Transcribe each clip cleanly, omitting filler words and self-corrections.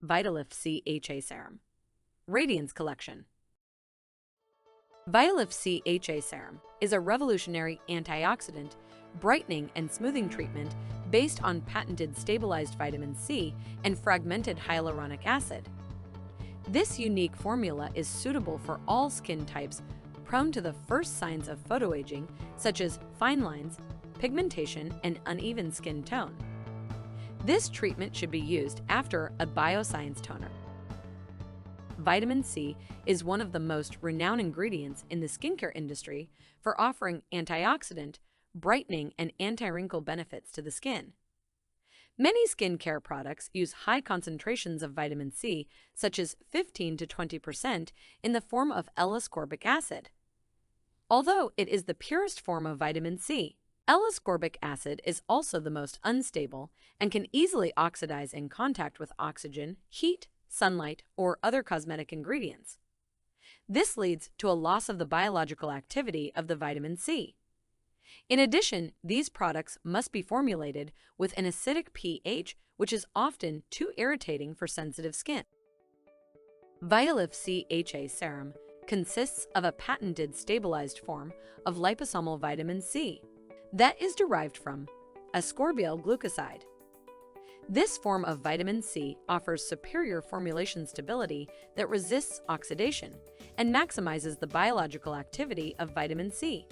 VitaLift C HA Serum. Radiance Collection. VitaLift C HA Serum is a revolutionary antioxidant, brightening and smoothing treatment based on patented stabilized vitamin C and fragmented hyaluronic acid. This unique formula is suitable for all skin types prone to the first signs of photoaging, such as fine lines, pigmentation, and uneven skin tone. This treatment should be used after a bioscience toner. Vitamin C is one of the most renowned ingredients in the skincare industry for offering antioxidant, brightening, and anti-wrinkle benefits to the skin. Many skincare products use high concentrations of vitamin C, such as 15 to 20% in the form of L-ascorbic acid. Although it is the purest form of vitamin C, L-ascorbic acid is also the most unstable and can easily oxidize in contact with oxygen, heat, sunlight, or other cosmetic ingredients. This leads to a loss of the biological activity of the vitamin C. In addition, these products must be formulated with an acidic pH, which is often too irritating for sensitive skin. VitaLift C HA Serum consists of a patented stabilized form of liposomal vitamin C that is derived from ascorbyl glucoside. This form of vitamin C offers superior formulation stability that resists oxidation and maximizes the biological activity of vitamin C.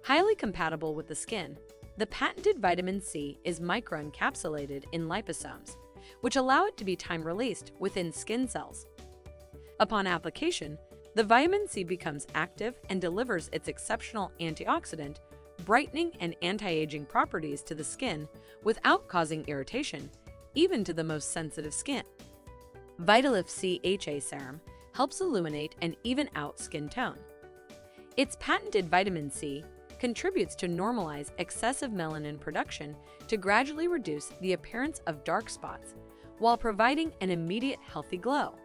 Highly compatible with the skin, the patented vitamin C is microencapsulated in liposomes, which allow it to be time-released within skin cells. Upon application, the vitamin C becomes active and delivers its exceptional antioxidant, brightening, and anti-aging properties to the skin without causing irritation, even to the most sensitive skin. VitaLift C HA Serum helps illuminate and even out skin tone. Its patented vitamin C contributes to normalize excessive melanin production to gradually reduce the appearance of dark spots while providing an immediate healthy glow.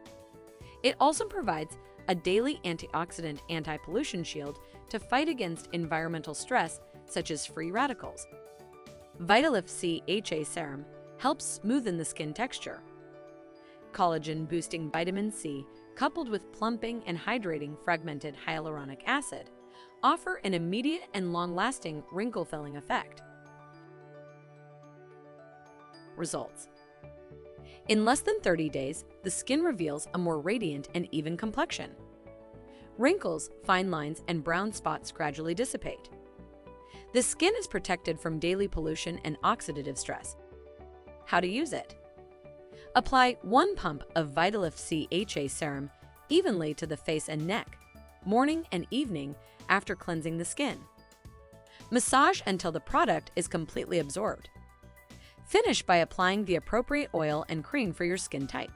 It also provides a daily antioxidant anti-pollution shield to fight against environmental stress such as free radicals. VitaLift C HA Serum helps smoothen the skin texture. Collagen-boosting vitamin C coupled with plumping and hydrating fragmented hyaluronic acid offer an immediate and long-lasting wrinkle-filling effect. Results: in less than 30 days, the skin reveals a more radiant and even complexion. Wrinkles, fine lines, and brown spots gradually dissipate. The skin is protected from daily pollution and oxidative stress. How to use it? Apply 1 pump of VitaLift C HA Serum evenly to the face and neck, morning and evening after cleansing the skin. Massage until the product is completely absorbed. Finish by applying the appropriate oil and cream for your skin type.